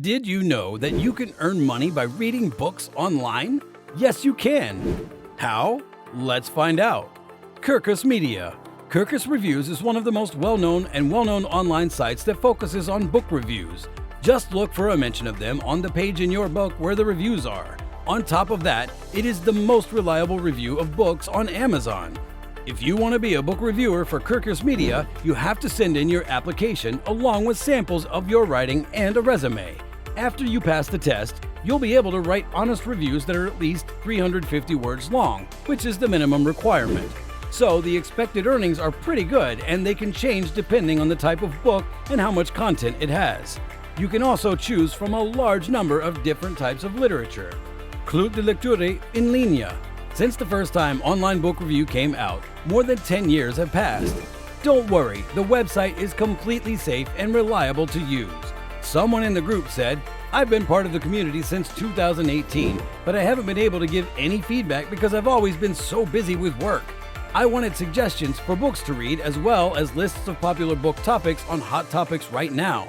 Did you know that you can earn money by reading books online? Yes, you can. How? Let's find out. Kirkus Media. Kirkus Reviews is one of the most well-known online sites that focuses on book reviews. Just look for a mention of them on the page in your book where the reviews are. On top of that, it is the most reliable review of books on Amazon. If you want to be a book reviewer for Kirkus Media, you have to send in your application along with samples of your writing and a resume. After you pass the test, you'll be able to write honest reviews that are at least 350 words long, which is the minimum requirement. So the expected earnings are pretty good, and they can change depending on the type of book and how much content it has. You can also choose from a large number of different types of literature. Club de lecture en línea. Since the first time online book review came out, more than 10 years have passed. Don't worry, the website is completely safe and reliable to use. Someone in the group said, "I've been part of the community since 2018, but I haven't been able to give any feedback because I've always been so busy with work. I wanted suggestions for books to read as well as lists of popular book topics on Hot Topics right now."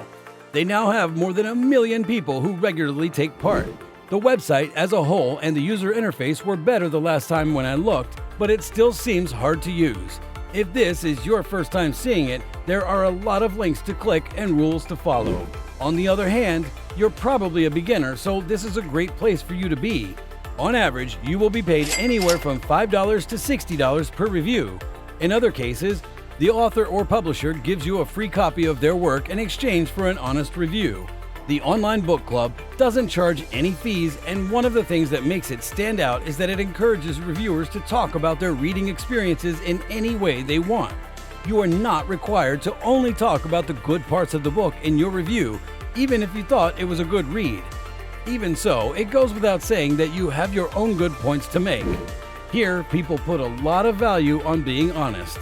They now have more than 1 million people who regularly take part. The website as a whole and the user interface were better the last time when I looked, but it still seems hard to use. If this is your first time seeing it, there are a lot of links to click and rules to follow. On the other hand, you're probably a beginner, so this is a great place for you to be. On average, you will be paid anywhere from $5 to $60 per review. In other cases, the author or publisher gives you a free copy of their work in exchange for an honest review. The online book club doesn't charge any fees, and one of the things that makes it stand out is that it encourages reviewers to talk about their reading experiences in any way they want. You are not required to only talk about the good parts of the book in your review, even if you thought it was a good read. Even so, it goes without saying that you have your own good points to make. Here, people put a lot of value on being honest.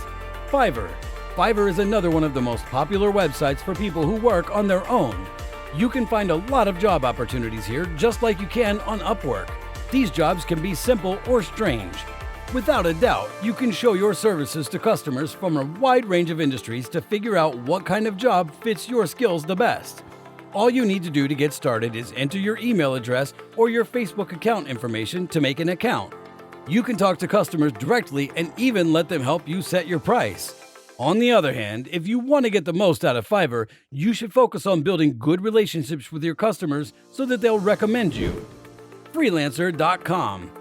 Fiverr. Fiverr is another one of the most popular websites for people who work on their own. You can find a lot of job opportunities here, just like you can on Upwork. These jobs can be simple or strange. Without a doubt, you can show your services to customers from a wide range of industries to figure out what kind of job fits your skills the best. All you need to do to get started is enter your email address or your Facebook account information to make an account. You can talk to customers directly and even let them help you set your price. On the other hand, if you want to get the most out of Fiverr, you should focus on building good relationships with your customers so that they'll recommend you. Freelancer.com.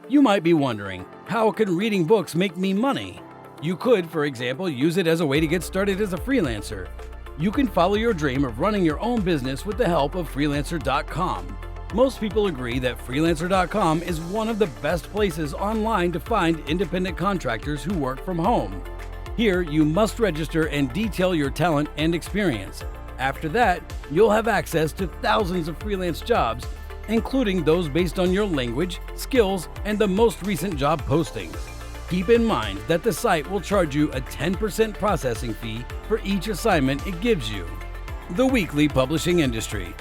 You might be wondering, how can reading books make me money? You could, for example, use it as a way to get started as a freelancer. You can follow your dream of running your own business with the help of Freelancer.com. Most people agree that Freelancer.com is one of the best places online to find independent contractors who work from home. Here, you must register and detail your talent and experience. After that, you'll have access to thousands of freelance jobs, including those based on your language, skills, and the most recent job postings. Keep in mind that the site will charge you a 10% processing fee for each assignment it gives you. The Weekly Publishing Industry.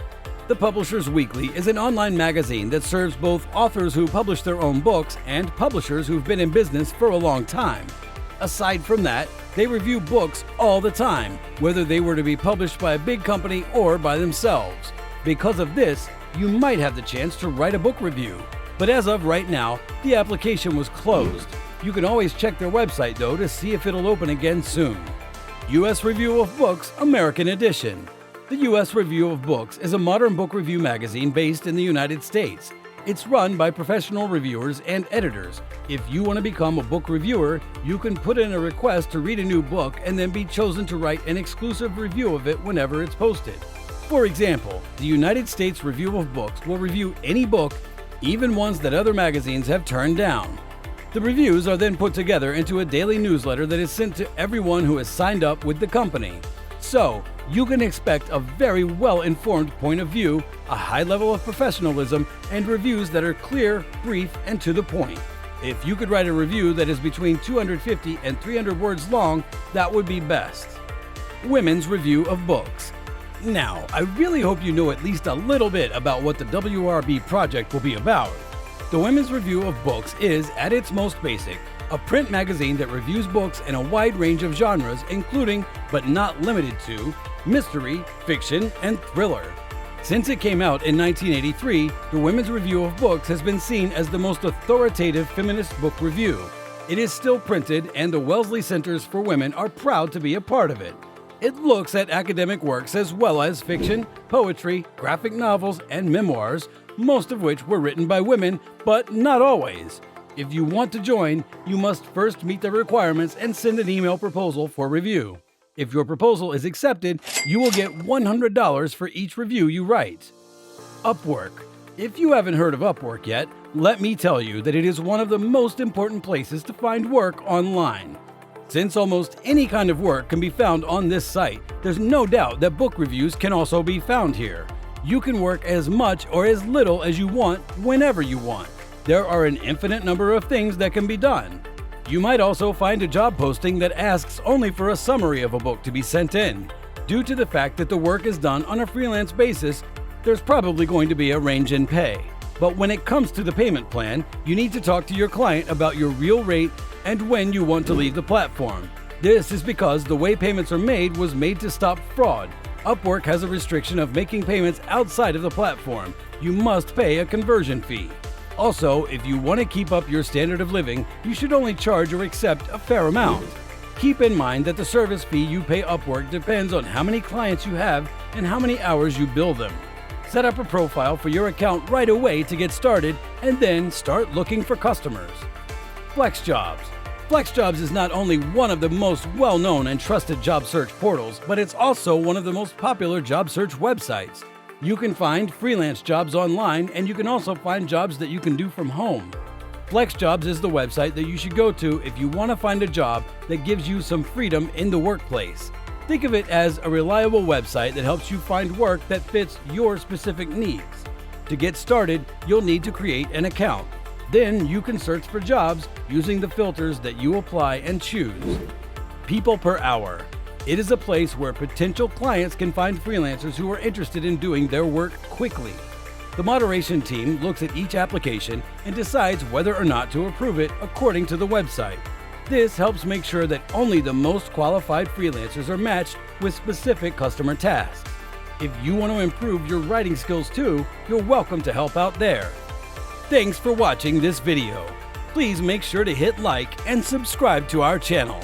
The Publishers Weekly is an online magazine that serves both authors who publish their own books and publishers who've been in business for a long time. Aside from that, they review books all the time, whether they were to be published by a big company or by themselves. Because of this, you might have the chance to write a book review. But as of right now, the application was closed. You can always check their website though to see if it'll open again soon. U.S. Review of Books, American Edition. The U.S. Review of Books is a modern book review magazine based in the United States. It's run by professional reviewers and editors. If you want to become a book reviewer, you can put in a request to read a new book and then be chosen to write an exclusive review of it whenever it's posted. For example, the United States Review of Books will review any book, even ones that other magazines have turned down. The reviews are then put together into a daily newsletter that is sent to everyone who has signed up with the company. So, you can expect a very well-informed point of view, a high level of professionalism, and reviews that are clear, brief, and to the point. If you could write a review that is between 250 and 300 words long, that would be best. Women's Review of Books. Now, I really hope you know at least a little bit about what the WRB project will be about. The Women's Review of Books is, at its most basic, a print magazine that reviews books in a wide range of genres, including, but not limited to, mystery, fiction, and thriller. Since it came out in 1983, the Women's Review of Books has been seen as the most authoritative feminist book review. It is still printed, and the Wellesley Centers for Women are proud to be a part of it. It looks at academic works as well as fiction, poetry, graphic novels, and memoirs, most of which were written by women, but not always. If you want to join, you must first meet the requirements and send an email proposal for review. If your proposal is accepted, you will get $100 for each review you write. Upwork. If you haven't heard of Upwork yet, let me tell you that it is one of the most important places to find work online. Since almost any kind of work can be found on this site, there's no doubt that book reviews can also be found here. You can work as much or as little as you want whenever you want. There are an infinite number of things that can be done. You might also find a job posting that asks only for a summary of a book to be sent in. Due to the fact that the work is done on a freelance basis, there's probably going to be a range in pay. But when it comes to the payment plan, you need to talk to your client about your real rate and when you want to leave the platform. This is because the way payments are made was made to stop fraud. Upwork has a restriction of making payments outside of the platform. You must pay a conversion fee. Also, if you want to keep up your standard of living, you should only charge or accept a fair amount. Keep in mind that the service fee you pay Upwork depends on how many clients you have and how many hours you bill them. Set up a profile for your account right away to get started, and then start looking for customers. FlexJobs. FlexJobs is not only one of the most well-known and trusted job search portals, but it's also one of the most popular job search websites. You can find freelance jobs online, and you can also find jobs that you can do from home. FlexJobs is the website that you should go to if you want to find a job that gives you some freedom in the workplace. Think of it as a reliable website that helps you find work that fits your specific needs. To get started, you'll need to create an account. Then you can search for jobs using the filters that you apply and choose. People per hour. It is a place where potential clients can find freelancers who are interested in doing their work quickly. The moderation team looks at each application and decides whether or not to approve it according to the website. This helps make sure that only the most qualified freelancers are matched with specific customer tasks. If you want to improve your writing skills too, you're welcome to help out there. Thanks for watching this video. Please make sure to hit like and subscribe to our channel.